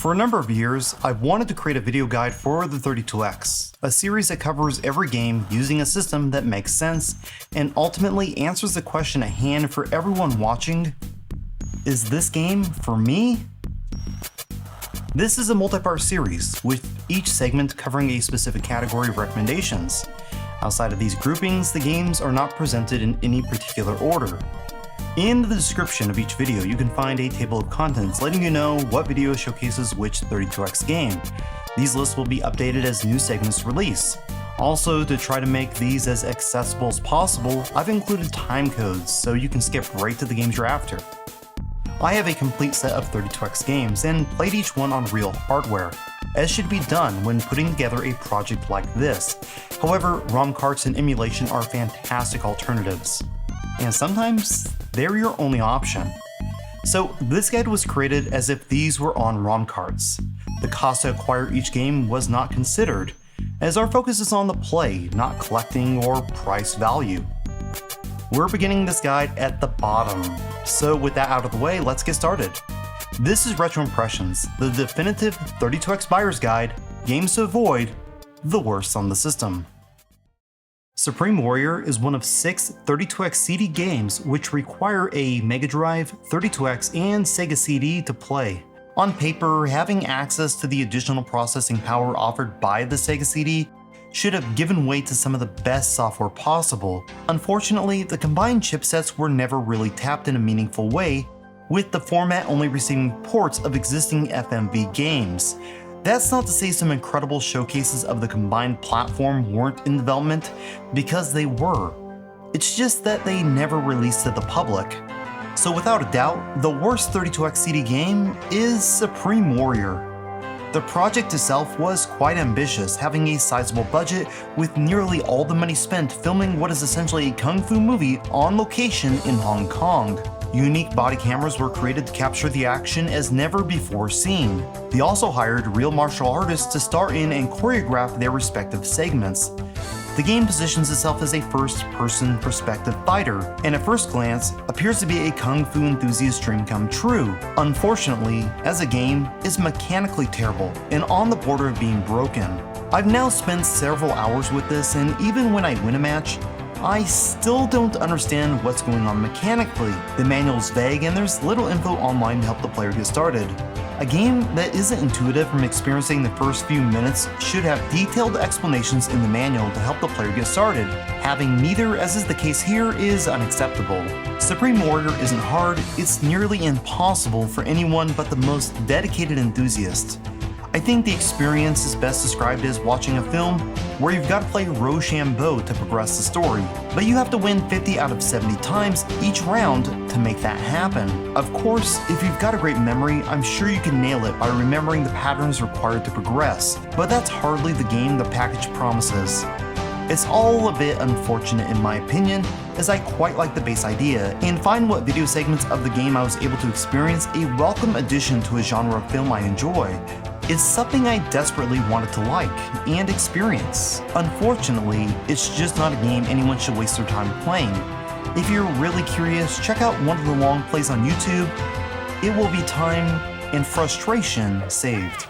For a number of years, I've wanted to create a video guide for the 32X, a series that covers every game using a system that makes sense and ultimately answers the question at hand for everyone watching: is this game for me? This is a multi-part series, with each segment covering a specific category of recommendations. Outside of these groupings, the games are not presented in any particular order. In the description of each video, you can find a table of contents letting you know what video showcases which 32X game. These lists will be updated as new segments release. Also, to try to make these as accessible as possible, I've included time codes so you can skip right to the games you're after. I have a complete set of 32X games and played each one on real hardware, as should be done when putting together a project like this. However, ROM carts and emulation are fantastic alternatives, and sometimes they're your only option. So this guide was created as if these were on ROM carts. The cost to acquire each game was not considered, as our focus is on the play, not collecting or price value. We're beginning this guide at the bottom, so with that out of the way, let's get started. This is Retro Impressions, the definitive 32X buyer's guide, games to avoid, the worst on the system. Supreme Warrior is one of 6 32X CD games which require a Mega Drive, 32X, and Sega CD to play. On paper, having access to the additional processing power offered by the Sega CD should have given way to some of the best software possible. Unfortunately, the combined chipsets were never really tapped in a meaningful way, with the format only receiving ports of existing FMV games. That's not to say some incredible showcases of the combined platform weren't in development, because they were. It's just that they never released to the public. So without a doubt, the worst 32X CD game is Supreme Warrior. The project itself was quite ambitious, having a sizable budget with nearly all the money spent filming what is essentially a kung fu movie on location in Hong Kong. Unique body cameras were created to capture the action as never before seen. They also hired real martial artists to star in and choreograph their respective segments. The game positions itself as a first-person perspective fighter, and at first glance, appears to be a kung fu enthusiast's dream come true. Unfortunately, as a game, it's mechanically terrible and on the border of being broken. I've now spent several hours with this, and even when I win a match, I still don't understand what's going on mechanically. The manual's vague and there's little info online to help the player get started. A game that isn't intuitive from experiencing the first few minutes should have detailed explanations in the manual to help the player get started. Having neither, as is the case here, is unacceptable. Supreme Warrior isn't hard, it's nearly impossible for anyone but the most dedicated enthusiast. I think the experience is best described as watching a film where you've got to play Rochambeau to progress the story, but you have to win 50 out of 70 times each round to make that happen. Of course, if you've got a great memory, I'm sure you can nail it by remembering the patterns required to progress, but that's hardly the game the package promises. It's all a bit unfortunate in my opinion, as I quite like the base idea, and find what video segments of the game I was able to experience a welcome addition to a genre of film I enjoy. It's something I desperately wanted to like and experience. Unfortunately, it's just not a game anyone should waste their time playing. If you're really curious, check out one of the long plays on YouTube. It will be time and frustration saved.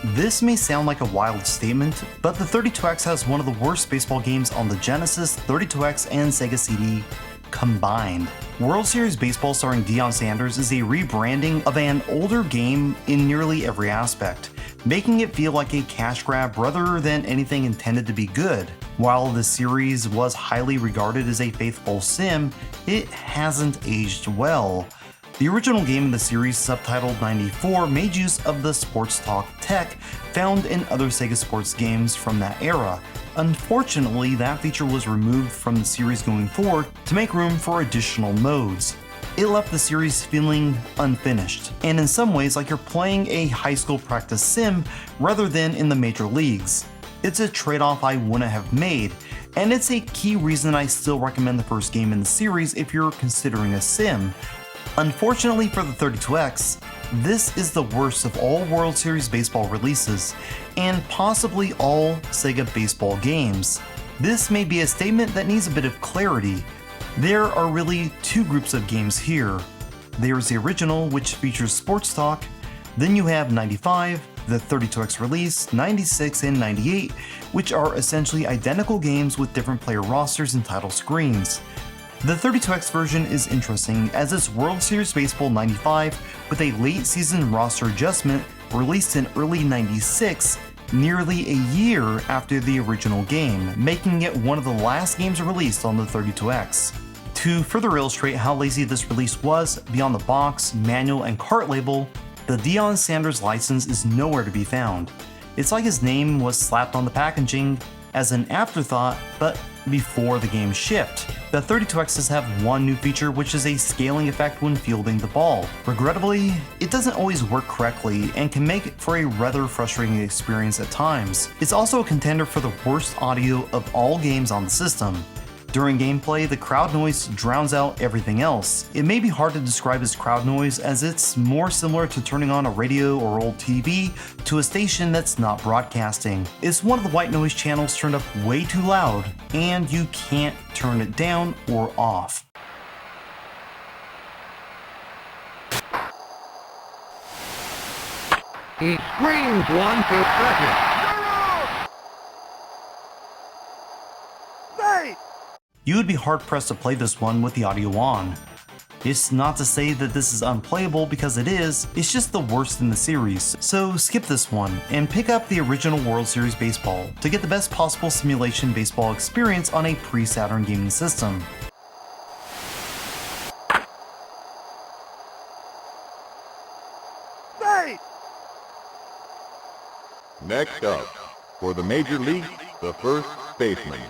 This may sound like a wild statement, but the 32X has one of the worst baseball games on the Genesis, 32X, and Sega CD combined. World Series Baseball starring Deion Sanders is a rebranding of an older game in nearly every aspect, making it feel like a cash grab rather than anything intended to be good. While the series was highly regarded as a faithful sim, it hasn't aged well. The original game in the series, subtitled 94, made use of the sports talk tech found in other Sega sports games from that era. Unfortunately, that feature was removed from the series going forward to make room for additional modes. It left the series feeling unfinished, and in some ways like you're playing a high school practice sim rather than in the major leagues. It's a trade-off I wouldn't have made, and it's a key reason I still recommend the first game in the series if you're considering a sim. Unfortunately for the 32X, this is the worst of all World Series baseball releases, and possibly all Sega baseball games. This may be a statement that needs a bit of clarity. There are really two groups of games here. There's the original, which features sports talk, then you have 95, the 32X release, 96, and 98, which are essentially identical games with different player rosters and title screens. The 32X version is interesting as it's World Series Baseball 95 with a late season roster adjustment released in early 96, nearly a year after the original game, making it one of the last games released on the 32X. To further illustrate how lazy this release was, beyond the box, manual, and cart label, the Deion Sanders license is nowhere to be found. It's like his name was slapped on the packaging as an afterthought, but before the game shipped. The 32Xs have one new feature, which is a scaling effect when fielding the ball. Regrettably, it doesn't always work correctly and can make for a rather frustrating experience at times. It's also a contender for the worst audio of all games on the system. During gameplay, the crowd noise drowns out everything else. It may be hard to describe as crowd noise as it's more similar to turning on a radio or old TV to a station that's not broadcasting. It's one of the white noise channels turned up way too loud, and you can't turn it down or off. He screams one to second. You would be hard-pressed to play this one with the audio on. It's not to say that this is unplayable because it is, it's just the worst in the series, so skip this one and pick up the original World Series Baseball to get the best possible simulation baseball experience on a pre-Saturn gaming system. Next up, for the Major League, the first baseman.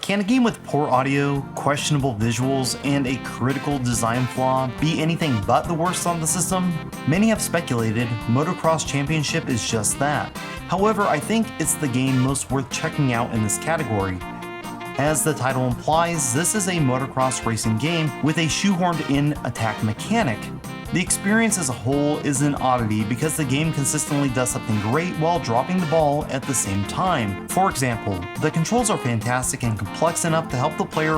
Can a game with poor audio, questionable visuals, and a critical design flaw be anything but the worst on the system? Many have speculated Motocross Championship is just that. However, I think it's the game most worth checking out in this category. As the title implies, this is a motocross racing game with a shoehorned-in attack mechanic. The experience as a whole is an oddity because the game consistently does something great while dropping the ball at the same time. For example, the controls are fantastic and complex enough to help the player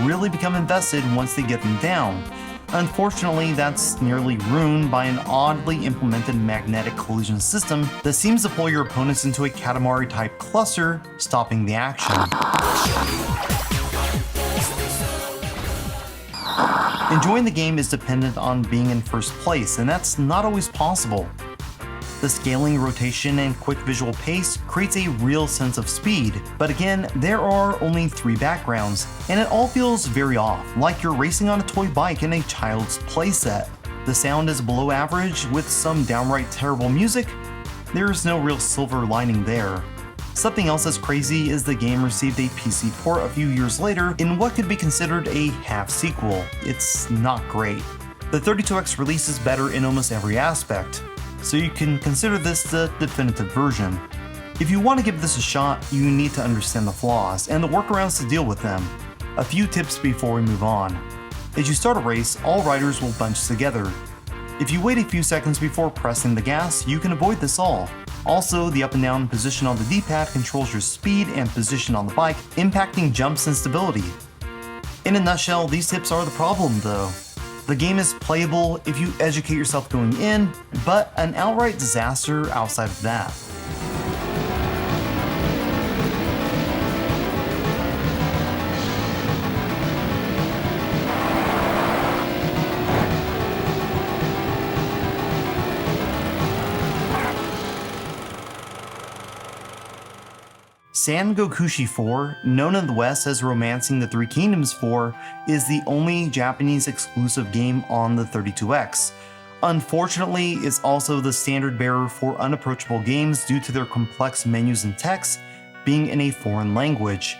really become invested once they get them down. Unfortunately, that's nearly ruined by an oddly implemented magnetic collision system that seems to pull your opponents into a Katamari-type cluster, stopping the action. Enjoying the game is dependent on being in first place, and that's not always possible. The scaling, rotation, and quick visual pace creates a real sense of speed, but again, there are only 3 backgrounds, and it all feels very off, like you're racing on a toy bike in a child's playset. The sound is below average, with some downright terrible music. There's no real silver lining there. Something else that's crazy is the game received a PC port a few years later in what could be considered a half sequel. It's not great. The 32X release is better in almost every aspect, so you can consider this the definitive version. If you want to give this a shot, you need to understand the flaws and the workarounds to deal with them. A few tips before we move on. As you start a race, all riders will bunch together. If you wait a few seconds before pressing the gas, you can avoid this all. Also, the up and down position on the D-pad controls your speed and position on the bike, impacting jumps and stability. In a nutshell, these tips are the problem though. The game is playable if you educate yourself going in, but an outright disaster outside of that. Sangokushi IV, known in the West as Romancing the Three Kingdoms IV, is the only Japanese exclusive game on the 32X. Unfortunately, it's also the standard bearer for unapproachable games due to their complex menus and text being in a foreign language.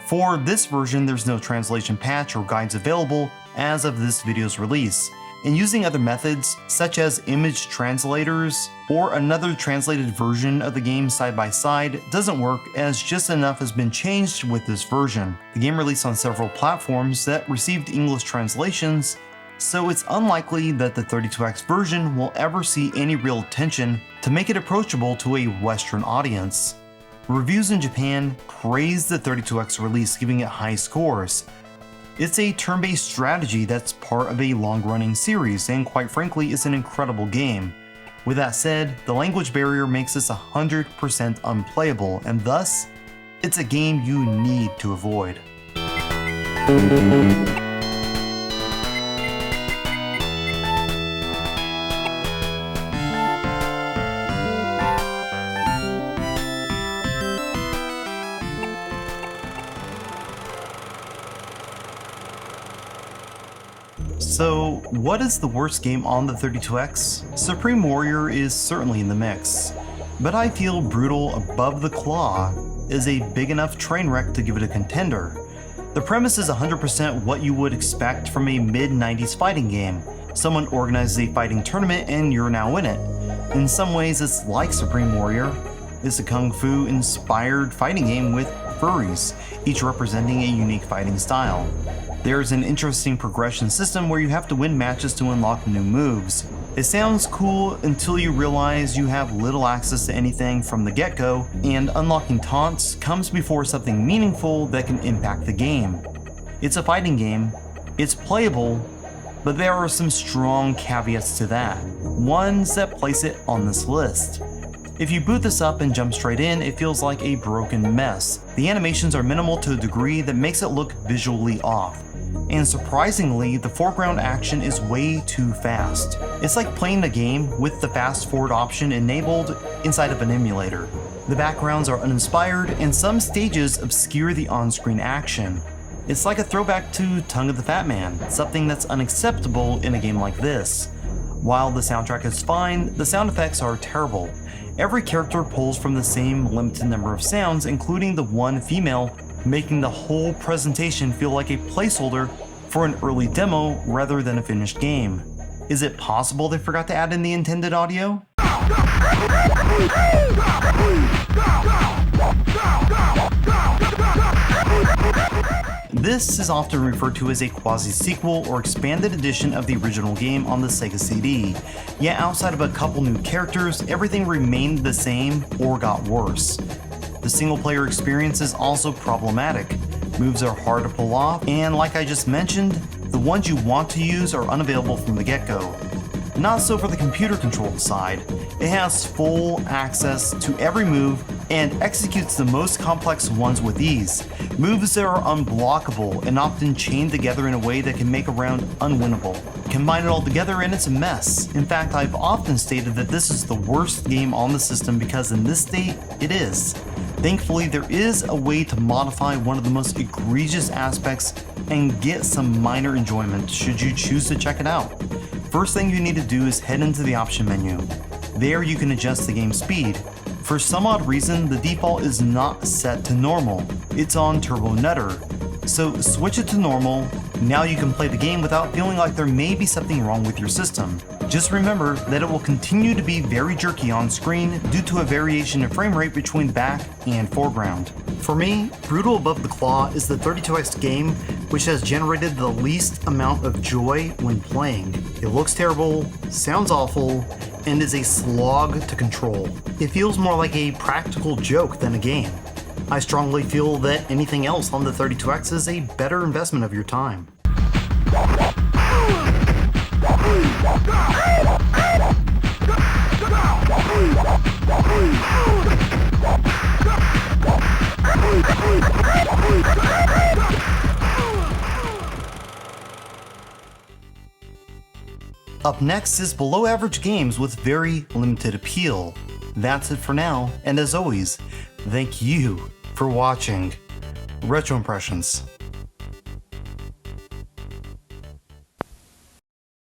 For this version, there's no translation patch or guides available as of this video's release. and using other methods such as image translators or another translated version of the game side by side doesn't work, as just enough has been changed with this version. The game released on several platforms that received English translations, so it's unlikely that the 32X version will ever see any real attention to make it approachable to a Western audience. Reviews in Japan praised the 32X release, giving it high scores. It's a turn-based strategy that's part of a long-running series, and quite frankly, it's an incredible game. With that said, the language barrier makes this 100% unplayable, and thus, it's a game you need to avoid. So, what is the worst game on the 32X? Supreme Warrior is certainly in the mix, but I feel Brutal Above the Claw is a big enough train wreck to give it a contender. The premise is 100% what you would expect from a mid-90s fighting game. Someone organizes a fighting tournament and you're now in it. In some ways it's like Supreme Warrior. It's a kung fu inspired fighting game with furries, each representing a unique fighting style. There's an interesting progression system where you have to win matches to unlock new moves. It sounds cool until you realize you have little access to anything from the get-go, and unlocking taunts comes before something meaningful that can impact the game. It's a fighting game, it's playable, but there are some strong caveats to that, ones that place it on this list. If you boot this up and jump straight in, it feels like a broken mess. The animations are minimal to a degree that makes it look visually off. And surprisingly, the foreground action is way too fast. It's like playing a game with the fast forward option enabled inside of an emulator. The backgrounds are uninspired and some stages obscure the on-screen action. It's like a throwback to Tongue of the Fat Man, something that's unacceptable in a game like this. While the soundtrack is fine, the sound effects are terrible. Every character pulls from the same limited number of sounds, including the one female, making the whole presentation feel like a placeholder for an early demo rather than a finished game. Is it possible they forgot to add in the intended audio? This is often referred to as a quasi-sequel or expanded edition of the original game on the Sega CD, yet outside of a couple new characters, everything remained the same or got worse. The single-player experience is also problematic. Moves are hard to pull off, and like I just mentioned, the ones you want to use are unavailable from the get-go. Not so for the computer-controlled side. It has full access to every move and executes the most complex ones with ease. Moves that are unblockable and often chained together in a way that can make a round unwinnable. Combine it all together and it's a mess. In fact, I've often stated that this is the worst game on the system because in this state, it is. Thankfully, there is a way to modify one of the most egregious aspects and get some minor enjoyment should you choose to check it out. First thing you need to do is head into the option menu. There you can adjust the game speed. For some odd reason, the default is not set to normal. It's on Turbo Nutter. So switch it to normal. Now you can play the game without feeling like there may be something wrong with your system. Just remember that it will continue to be very jerky on screen due to a variation in frame rate between back and foreground. For me, Brutal Above the Claw is the 32X game which has generated the least amount of joy when playing. It looks terrible, sounds awful, and is a slog to control. It feels more like a practical joke than a game. I strongly feel that anything else on the 32X is a better investment of your time. Up next is below average games with very limited appeal. That's it for now, and as always, thank you for watching Retro Impressions.